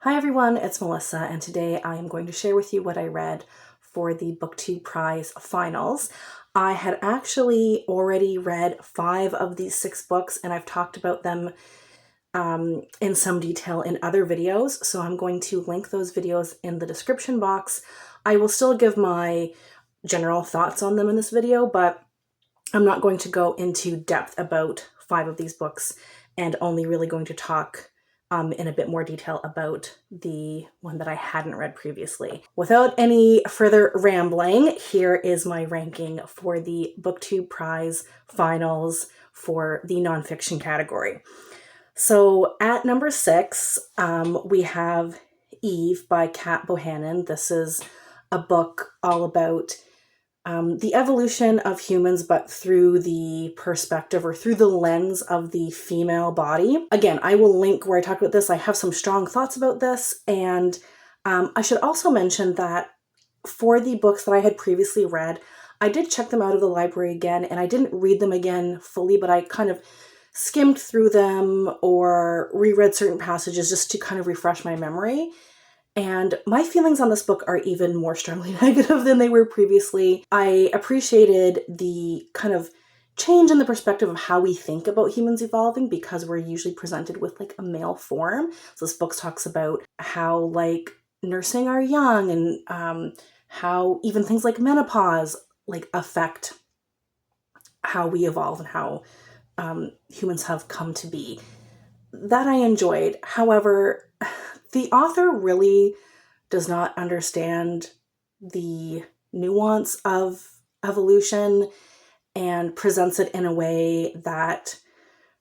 Hi everyone, it's Melissa, and today I am going to share with you what I read for the Booktube Prize finals. I had actually already read 5 of these 6 books, and I've talked about them in some detail in other videos, so I'm going to link those videos in the description box. I will still give my general thoughts on them in this video, but I'm not going to go into depth about 5 of these books, and only really going to talk in a bit more detail about the one that I hadn't read previously. Without any further rambling, here is my ranking for the Booktube Prize finals for the nonfiction category. So at number 6, we have Eve by Cat Bohannon. This is a book all about the evolution of humans, but through the perspective or through the lens of the female body. Again, I will link where I talk about this. I have some strong thoughts about this, and I should also mention that for the books that I had previously read, I did check them out of the library again, and I didn't read them again fully, but I kind of skimmed through them or reread certain passages just to kind of refresh my memory. And my feelings on this book are even more strongly negative than they were previously. I appreciated the kind of change in the perspective of how we think about humans evolving, because we're usually presented with like a male form. So this book talks about how like nursing our young and how even things like menopause like affect how we evolve and how humans have come to be. That I enjoyed. However, the author really does not understand the nuance of evolution and presents it in a way that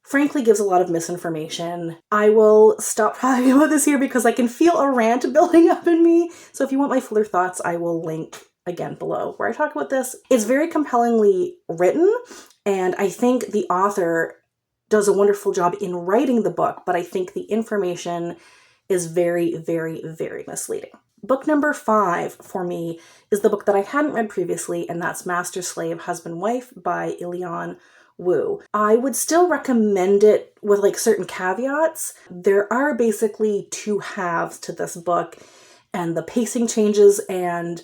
frankly gives a lot of misinformation. I will stop talking about this here because I can feel a rant building up in me. So if you want my fuller thoughts, I will link again below where I talk about this. It's very compellingly written, and I think the author does a wonderful job in writing the book, but I think the information is very, very, very misleading. Book number 5 for me is the book that I hadn't read previously, and that's Master, Slave, Husband, Wife by Ilyon. I would still recommend it with like certain caveats. There are basically 2 halves to this book, and the pacing changes and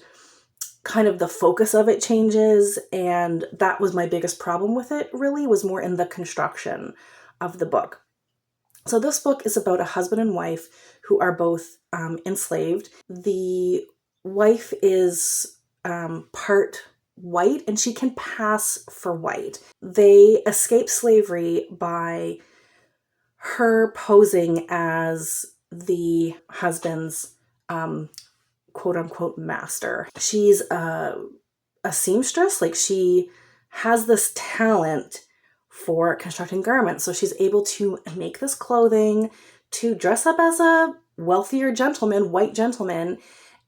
kind of the focus of it changes, and that was my biggest problem with it, really, was more in the construction of the book. So this book is about a husband and wife who are both enslaved. The wife is part white, and she can pass for white. They escape slavery by her posing as the husband's quote-unquote master. She's a seamstress. Like, she has this talent for constructing garments, so she's able to make this clothing to dress up as a wealthier gentleman, white gentleman,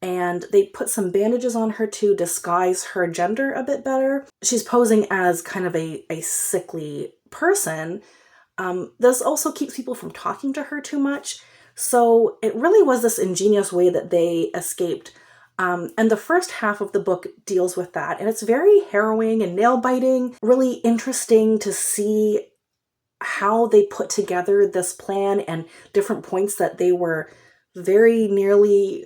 and they put some bandages on her to disguise her gender a bit better. She's posing as kind of a sickly person. This also keeps people from talking to her too much. So it really was this ingenious way that they escaped. And the first half of the book deals with that. And it's very harrowing and nail-biting, really interesting to see how they put together this plan and different points that they were very nearly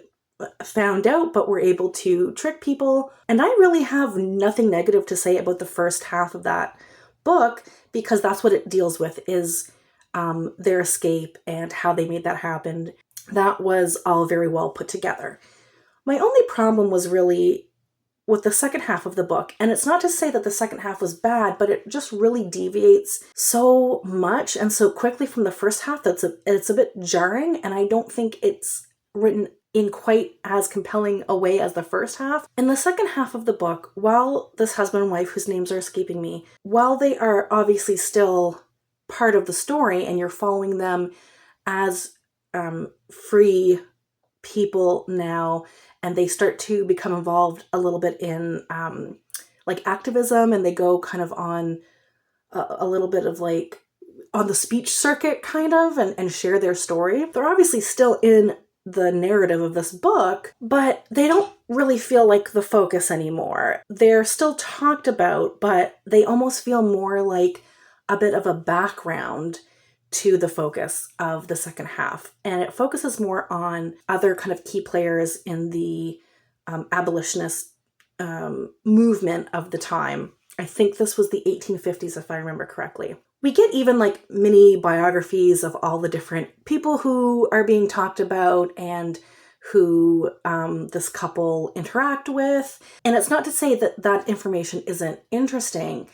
found out, but were able to trick people. And I really have nothing negative to say about the first half of that book, because that's what it deals with, is their escape and how they made that happen. That was all very well put together. My only problem was really with the second half of the book, and it's not to say that the second half was bad, but it just really deviates so much and so quickly from the first half that it's a bit jarring, and I don't think it's written in quite as compelling a way as the first half. In the second half of the book, while this husband and wife, whose names are escaping me, while they are obviously still part of the story and you're following them as free people now, and they start to become involved a little bit in like activism, and they go kind of on a little bit of like on the speech circuit kind of, and share their story. They're obviously still in the narrative of this book, but they don't really feel like the focus anymore. They're still talked about, but they almost feel more like a bit of a background to the focus of the second half. And it focuses more on other kind of key players in the abolitionist movement of the time. I think this was the 1850s, if I remember correctly. We get even like mini biographies of all the different people who are being talked about and who this couple interact with. And it's not to say that that information isn't interesting,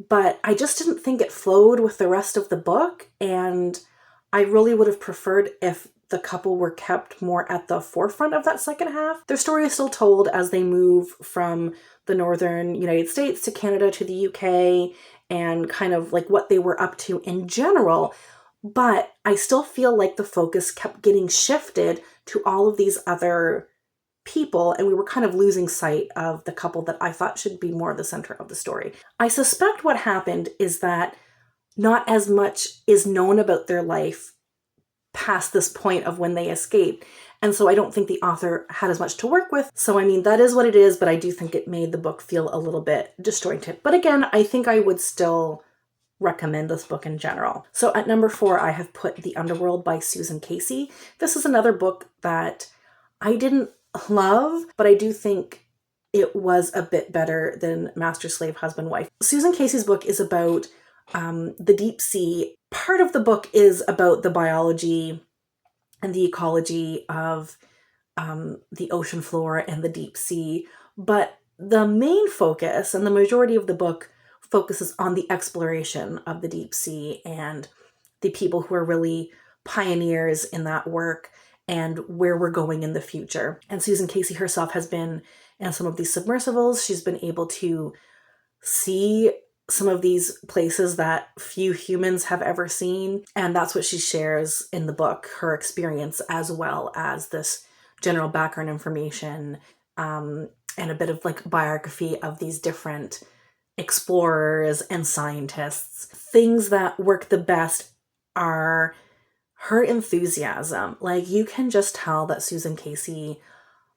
but I just didn't think it flowed with the rest of the book. And I really would have preferred if the couple were kept more at the forefront of that second half. Their story is still told as they move from the northern United States to Canada to the UK and kind of like what they were up to in general. But I still feel like the focus kept getting shifted to all of these other people, and we were kind of losing sight of the couple that I thought should be more the center of the story. I suspect what happened is that not as much is known about their life past this point of when they escaped. And so I don't think the author had as much to work with. So I mean, that is what it is, but I do think it made the book feel a little bit disjointed. But again, I think I would still recommend this book in general. So at number 4, I have put The Underworld by Susan Casey. This is another book that I didn't love, but I do think it was a bit better than Master, Slave, Husband, Wife. Susan Casey's book is about the deep sea. Part of the book is about the biology and the ecology of the ocean floor and the deep sea, but the main focus and the majority of the book focuses on the exploration of the deep sea and the people who are really pioneers in that work and where we're going in the future. And Susan Casey herself has been in some of these submersibles. She's been able to see some of these places that few humans have ever seen. And that's what she shares in the book, her experience, as well as this general background information and a bit of like biography of these different explorers and scientists. Things that work the best are her enthusiasm. Like, you can just tell that Susan Casey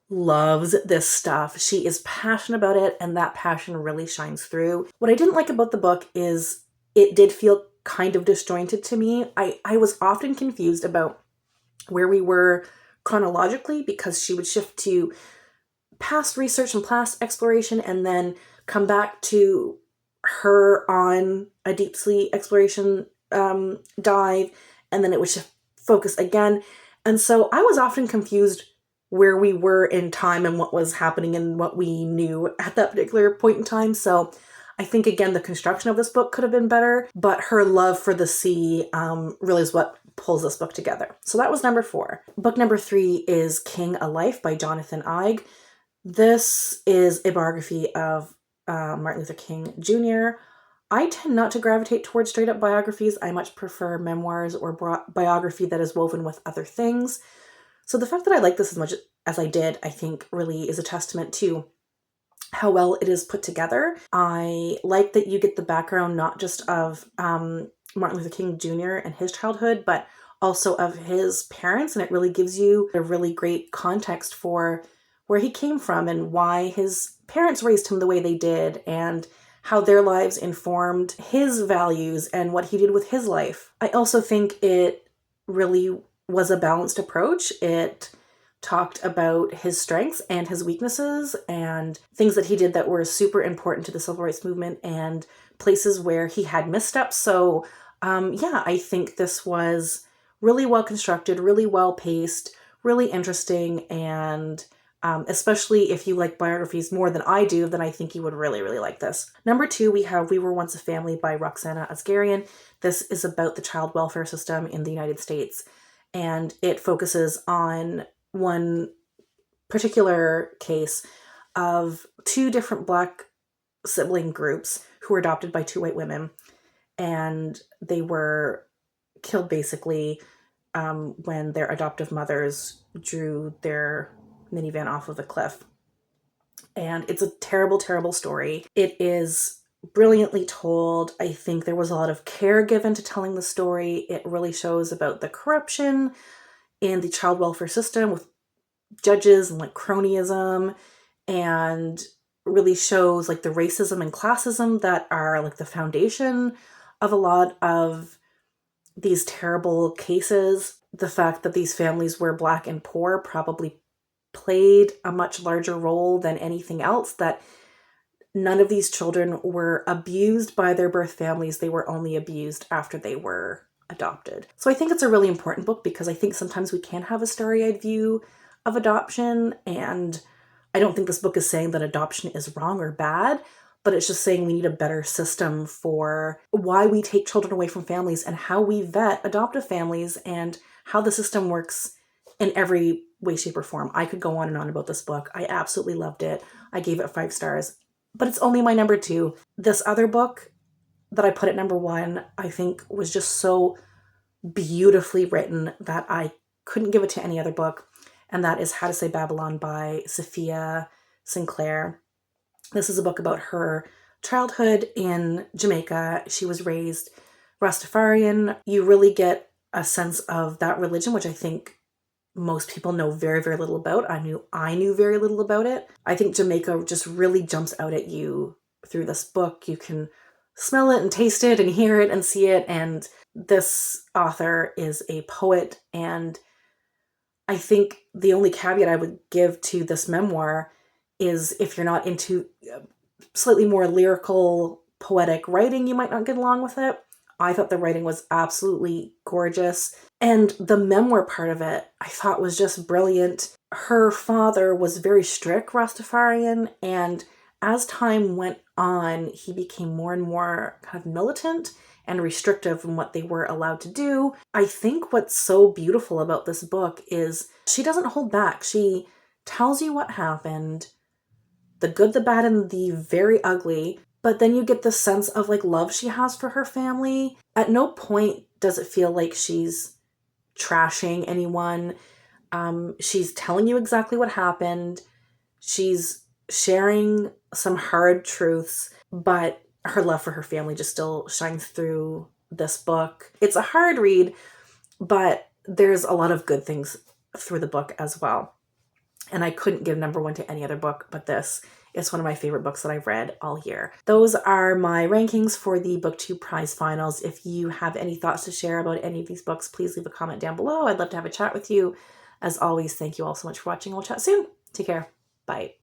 loves this stuff. She is passionate about it, and that passion really shines through. What I didn't like about the book is it did feel kind of disjointed to me. I was often confused about where we were chronologically, because she would shift to past research and past exploration and then come back to her on a deep sea exploration dive, and then it would shift focus again. And so I was often confused where we were in time and what was happening and what we knew at that particular point in time. So I think, again, the construction of this book could have been better, but her love for the sea really is what pulls this book together. So that was number 4. Book number 3 is King, A Life by Jonathan Eig. This is a biography of Martin Luther King Jr. I tend not to gravitate towards straight up biographies. I much prefer memoirs or biography that is woven with other things. So the fact that I like this as much as I did, I think really is a testament to how well it is put together. I like that you get the background not just of Martin Luther King Jr. and his childhood, but also of his parents. And it really gives you a really great context for where he came from and why his parents raised him the way they did and how their lives informed his values and what he did with his life. I also think it really was a balanced approach. It talked about his strengths and his weaknesses and things that he did that were super important to the civil rights movement and places where he had missteps. So I think this was really well constructed, really well paced, really interesting, and especially if you like biographies more than I do, then I think you would really, really like this. Number 2, we have We Were Once a Family by Roxanna Asgarian. This is about the child welfare system in the United States, and it focuses on one particular case of 2 different Black sibling groups who were adopted by 2 white women, and they were killed basically when their adoptive mothers drew their minivan off of a cliff. And it's a terrible, terrible story. It is brilliantly told. I think there was a lot of care given to telling the story. It really shows about the corruption in the child welfare system with judges and like cronyism, and really shows like the racism and classism that are like the foundation of a lot of these terrible cases. The fact that these families were Black and poor probably played a much larger role than anything else, that none of these children were abused by their birth families. They were only abused after they were adopted. So I think it's a really important book because I think sometimes we can have a starry-eyed view of adoption, and I don't think this book is saying that adoption is wrong or bad, but it's just saying we need a better system for why we take children away from families and how we vet adoptive families and how the system works in every way, shape, or form. I could go on and on about this book. I absolutely loved it. I gave it 5 stars, but it's only my number 2. This other book that I put at number 1, I think was just so beautifully written that I couldn't give it to any other book. And that is How to Say Babylon by Safiya Sinclair. This is a book about her childhood in Jamaica. She was raised Rastafarian. You really get a sense of that religion, which I think most people know very, very little about. I knew very little about it. I think Jamaica just really jumps out at you through this book. You can smell it and taste it and hear it and see it. And this author is a poet. And I think the only caveat I would give to this memoir is if you're not into slightly more lyrical, poetic writing, you might not get along with it. I thought the writing was absolutely gorgeous. And the memoir part of it, I thought was just brilliant. Her father was very strict Rastafarian, and as time went on, he became more and more kind of militant and restrictive in what they were allowed to do. I think what's so beautiful about this book is she doesn't hold back. She tells you what happened, the good, the bad, and the very ugly, but then you get the sense of like love she has for her family. At no point does it feel like she's trashing anyone. She's telling you exactly what happened. She's sharing some hard truths, but her love for her family just still shines through this book. It's a hard read, but there's a lot of good things through the book as well. And I couldn't give number 1 to any other book but this. It's one of my favorite books that I've read all year. Those are my rankings for the Booktube Prize Finals. If you have any thoughts to share about any of these books, please leave a comment down below. I'd love to have a chat with you. As always, thank you all so much for watching. We'll chat soon. Take care. Bye.